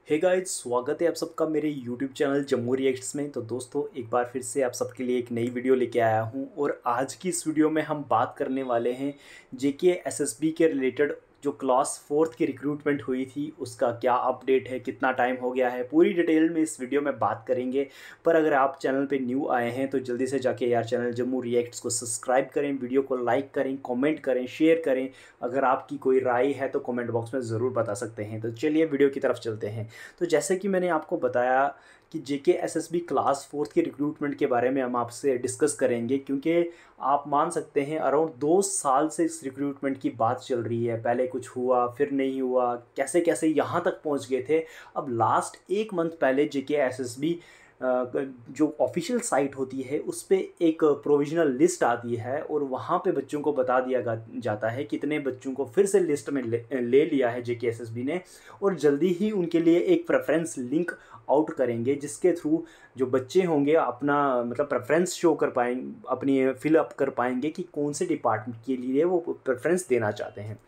Hey guys, स्वागत है आप सबका मेरे यूट्यूब चैनल जम्मू रिएक्ट्स में। तो दोस्तों, एक बार फिर से आप सबके लिए एक नई वीडियो लेके आया हूं और आज की इस वीडियो में हम बात करने वाले हैं जेके एसएसबी के रिलेटेड। जो क्लास फोर्थ की रिक्रूटमेंट हुई थी उसका क्या अपडेट है, कितना टाइम हो गया है, पूरी डिटेल में इस वीडियो में बात करेंगे। पर अगर आप चैनल पे न्यू आए हैं तो जल्दी से जाके यार चैनल जम्मू रिएक्ट्स को सब्सक्राइब करें, वीडियो को लाइक करें, कमेंट करें, शेयर करें। अगर आपकी कोई राय है तो कमेंट बॉक्स में ज़रूर बता सकते हैं। तो चलिए वीडियो की तरफ चलते हैं। तो जैसे कि मैंने आपको बताया कि जेके एसएसबी क्लास फोर्थ के रिक्रूटमेंट के बारे में हम आपसे डिस्कस करेंगे, क्योंकि आप मान सकते हैं अराउंड 2 साल से इस रिक्रूटमेंट की बात चल रही है। पहले कुछ हुआ, फिर नहीं हुआ, कैसे कैसे यहाँ तक पहुँच गए थे। अब लास्ट 1 मंथ पहले जेके एसएसबी जो ऑफिशियल साइट होती है उस पर एक प्रोविजनल लिस्ट आती है और वहाँ पे बच्चों को बता दिया जाता है कितने बच्चों को फिर से लिस्ट में ले लिया है जेके एसएसबी ने। और जल्दी ही उनके लिए एक प्रेफरेंस लिंक आउट करेंगे जिसके थ्रू जो बच्चे होंगे अपना मतलब प्रेफरेंस शो कर पाएंगे, अपनी फिल अप कर पाएंगे कि कौन से डिपार्टमेंट के लिए वो प्रेफरेंस देना चाहते हैं।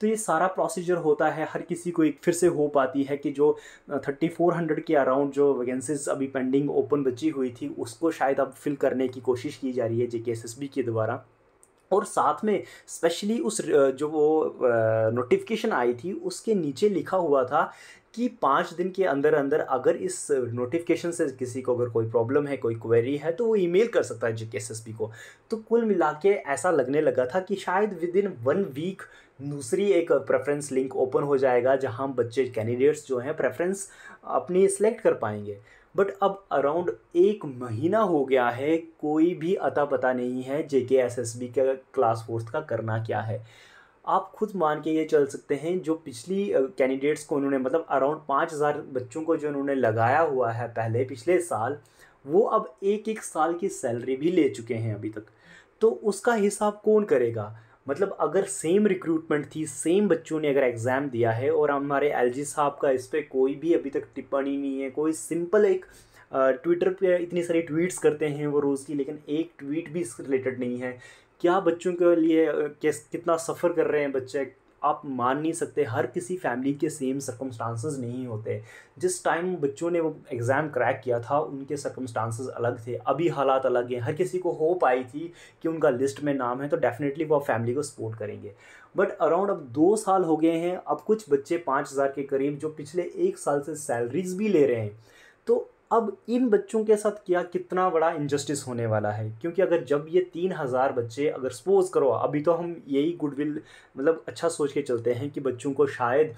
तो ये सारा प्रोसीजर होता है, हर किसी को एक फिर से हो पाती है कि जो 3400 के अराउंड जो वैकेंसीज अभी पेंडिंग ओपन बची हुई थी उसको शायद अब फिल करने की कोशिश की जा रही है जेके एसएसबी के द्वारा। और साथ में स्पेशली उस जो वो नोटिफिकेशन आई थी उसके नीचे लिखा हुआ था कि 5 दिन के अंदर अंदर अगर इस नोटिफिकेशन से किसी को अगर कोई प्रॉब्लम है, कोई क्वेरी है, तो वो ईमेल कर सकता है जेके एसएसबी को। तो कुल मिला के ऐसा लगने लगा था कि शायद विद इन 1 वीक दूसरी एक प्रेफरेंस लिंक ओपन हो जाएगा जहां बच्चे कैंडिडेट्स जो हैं प्रेफरेंस अपनी सेलेक्ट कर पाएंगे। बट अब अराउंड 1 महीना हो गया है, कोई भी अता पता नहीं है जेके एसएसबी का क्लास फोर्थ का करना क्या है। आप खुद मान के ये चल सकते हैं जो पिछली कैंडिडेट्स को उन्होंने मतलब अराउंड 5000 बच्चों को जो उन्होंने लगाया हुआ है पहले पिछले साल, वो अब एक एक साल की सैलरी भी ले चुके हैं अभी तक। तो उसका हिसाब कौन करेगा? मतलब अगर सेम रिक्रूटमेंट थी, सेम बच्चों ने अगर एग्ज़ाम दिया है और हमारे एलजी साहब का इस पर कोई भी अभी तक टिप्पणी नहीं है, कोई सिंपल एक ट्विटर पे इतनी सारी ट्वीट्स करते हैं वो रोज़ की, लेकिन एक ट्वीट भी इससे रिलेटेड नहीं है। क्या बच्चों के लिए कितना सफ़र कर रहे हैं बच्चे, आप मान नहीं सकते। हर किसी फैमिली के सेम सर्कमस्टांसेस नहीं होते। जिस टाइम बच्चों ने वो एग्ज़ाम क्रैक किया था उनके सर्कमस्टांसेस अलग थे, अभी हालात अलग हैं। हर किसी को होप आई थी कि उनका लिस्ट में नाम है तो डेफिनेटली वो फैमिली को सपोर्ट करेंगे। बट अराउंड अब 2 साल हो गए हैं, अब कुछ बच्चे 5000 के करीब जो पिछले 1 साल से सैलरीज भी ले रहे हैं। तो अब इन बच्चों के साथ क्या कितना बड़ा इनजस्टिस होने वाला है, क्योंकि अगर जब ये 3000 बच्चे अगर सपोज करो, अभी तो हम यही गुडविल मतलब अच्छा सोच के चलते हैं कि बच्चों को शायद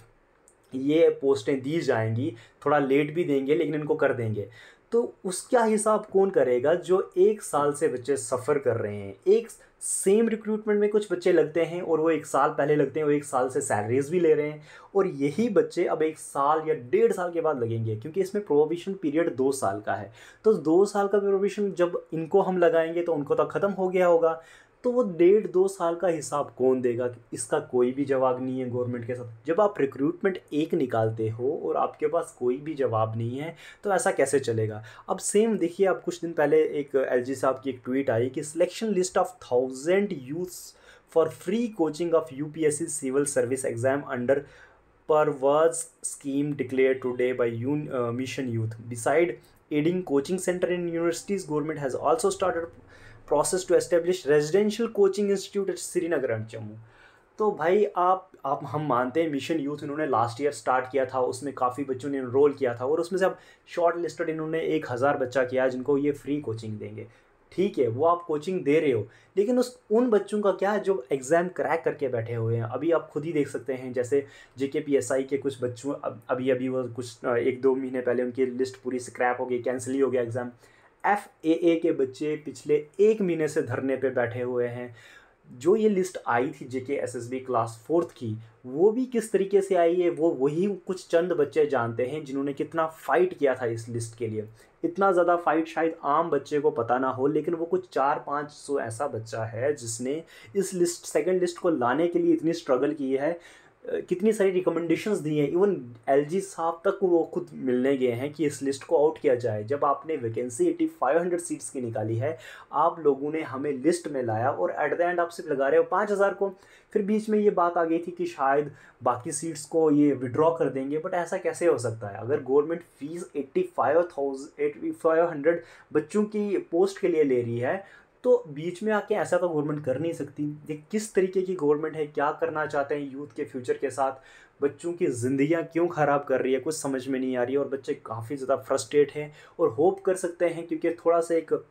ये पोस्टें दी जाएंगी, थोड़ा लेट भी देंगे लेकिन इनको कर देंगे। तो उसका हिसाब कौन करेगा जो 1 साल से बच्चे सफ़र कर रहे हैं। एक सेम रिक्रूटमेंट में कुछ बच्चे लगते हैं और वो 1 साल पहले लगते हैं, वो 1 साल से सैलरीज भी ले रहे हैं, और यही बच्चे अब 1 साल या 1.5 साल के बाद लगेंगे, क्योंकि इसमें प्रोविशन पीरियड 2 साल का है। तो 2 साल का प्रोविशन जब इनको हम लगाएंगे तो उनको तो ख़त्म हो गया होगा। तो वो 1.5-2 साल का हिसाब कौन देगा? इसका कोई भी जवाब नहीं है गवर्नमेंट के साथ। जब आप रिक्रूटमेंट एक निकालते हो और आपके पास कोई भी जवाब नहीं है तो ऐसा कैसे चलेगा? अब सेम देखिए, अब कुछ दिन पहले एक एलजी साहब की एक ट्वीट आई कि selection list of 1000 youths for free coaching of UPSC civil service exam under परवर्स scheme declare today by mission youth beside aiding coaching center in universities. Government has also started process to establish residential coaching institute at Srinagar and Jammu. तो भाई आप हम मानते हैं mission youth इन्होंने last year start किया था, उसमें काफ़ी बच्चों ने इनरोल किया था और उसमें से अब शॉर्ट लिस्टेड इन्होंने 1000 बच्चा किया जिनको ये फ्री कोचिंग देंगे। ठीक है, वो आप कोचिंग दे रहे हो, लेकिन उन बच्चों का क्या है जो एग्ज़ाम क्रैक करके बैठे हुए हैं? अभी आप खुद ही देख सकते हैं, जैसे जेकेपीएसआई के कुछ बच्चों अभी वो कुछ 1-2 महीने पहले उनकी लिस्ट पूरी स्क्रैप हो गई, कैंसिल ही हो गया एग्ज़ाम। एफएए के बच्चे पिछले 1 महीने से धरने पे बैठे हुए हैं। जो ये लिस्ट आई थी जेके एसएसबी क्लास फोर्थ की, वो भी किस तरीके से आई है वो वही कुछ चंद बच्चे जानते हैं जिन्होंने कितना फ़ाइट किया था इस लिस्ट के लिए। इतना ज़्यादा फाइट शायद आम बच्चे को पता ना हो, लेकिन वो कुछ 400-500 ऐसा बच्चा है जिसने इस लिस्ट सेकंड लिस्ट को लाने के लिए इतनी स्ट्रगल की है। कितनी सारी रिकमेंडेशंस दी हैं, इवन एलजी साहब तक वो खुद मिलने गए हैं कि इस लिस्ट को आउट किया जाए। जब आपने वैकेंसी 8500 सीट्स की निकाली है, आप लोगों ने हमें लिस्ट में लाया और एट द एंड आप सिर्फ लगा रहे हो 5000 को। फिर बीच में ये बात आ गई थी कि शायद बाकी सीट्स को ये विड्रॉ कर देंगे, बट ऐसा कैसे हो सकता है? अगर गवर्नमेंट फीस 8500 बच्चों की पोस्ट के लिए ले रही है, तो बीच में आके ऐसा तो गवर्नमेंट कर नहीं सकती। ये किस तरीके की गवर्नमेंट है? क्या करना चाहते हैं यूथ के फ्यूचर के साथ? बच्चों की ज़िंदगियां क्यों ख़राब कर रही है, कुछ समझ में नहीं आ रही है। और बच्चे काफ़ी ज़्यादा फ्रस्ट्रेट हैं और होप कर सकते हैं, क्योंकि थोड़ा सा एक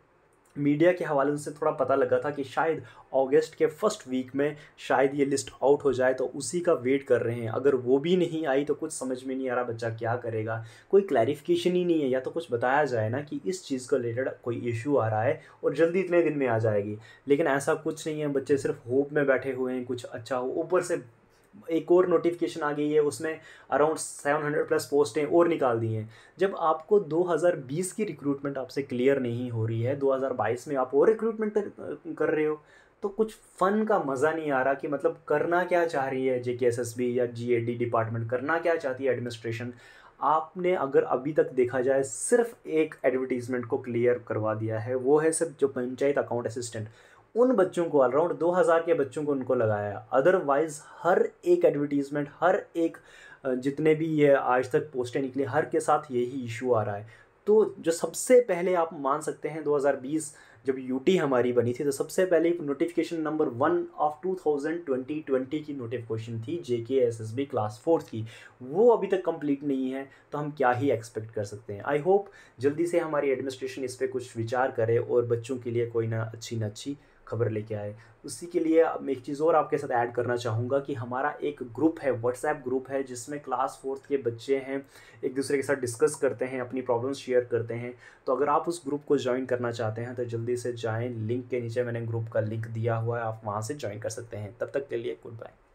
मीडिया के हवाले से थोड़ा पता लगा था कि शायद अगस्त के फर्स्ट वीक में शायद ये लिस्ट आउट हो जाए, तो उसी का वेट कर रहे हैं। अगर वो भी नहीं आई तो कुछ समझ में नहीं आ रहा बच्चा क्या करेगा। कोई क्लैरिफिकेशन ही नहीं है, या तो कुछ बताया जाए ना कि इस चीज़ को रिलेटेड कोई इशू आ रहा है और जल्दी इतने दिन में आ जाएगी, लेकिन ऐसा कुछ नहीं है। बच्चे सिर्फ होप में बैठे हुए हैं कुछ अच्छा हो। ऊपर से एक और नोटिफिकेशन आ गई है, उसमें अराउंड 700 प्लस पोस्टें और निकाल दी हैं। जब आपको 2020 की रिक्रूटमेंट आपसे क्लियर नहीं हो रही है, 2022 में आप और रिक्रूटमेंट कर रहे हो, तो कुछ फ़न का मज़ा नहीं आ रहा कि मतलब करना क्या चाह रही है जेकेएसएसबी या जीएडी डिपार्टमेंट, करना क्या चाहती है एडमिनिस्ट्रेशन। आपने अगर अभी तक देखा जाए सिर्फ एक एडवर्टीज़मेंट को क्लियर करवा दिया है, वो है सिर्फ जो पंचायत अकाउंट असिस्टेंट। उन बच्चों को अराउंड 2000 के बच्चों को उनको लगाया। अदरवाइज़ हर एक एडवर्टीज़मेंट, हर एक जितने भी ये आज तक पोस्टें निकली, हर के साथ यही इशू आ रहा है। तो जो सबसे पहले आप मान सकते हैं 2020 जब यूटी हमारी बनी थी, तो सबसे पहले नोटिफिकेशन नंबर 1 ऑफ 2020 की नोटिफिकेशन थी जेकेएसएसबी क्लास 4 की। वो अभी तक कंप्लीट नहीं है, तो हम क्या ही एक्सपेक्ट कर सकते हैं। आई होप जल्दी से हमारी एडमिनिस्ट्रेशन इस पर कुछ विचार करे और बच्चों के लिए कोई ना अच्छी खबर लेके आए। उसी के लिए मैं एक चीज़ और आपके साथ ऐड करना चाहूँगा कि हमारा एक ग्रुप है, व्हाट्सएप ग्रुप है, जिसमें क्लास 4 के बच्चे हैं, एक दूसरे के साथ डिस्कस करते हैं, अपनी प्रॉब्लम्स शेयर करते हैं। तो अगर आप उस ग्रुप को ज्वाइन करना चाहते हैं तो जल्दी से जाएँ, लिंक के नीचे मैंने ग्रुप का लिंक दिया हुआ है, आप वहाँ से ज्वाइन कर सकते हैं। तब तक के लिए गुड बाय।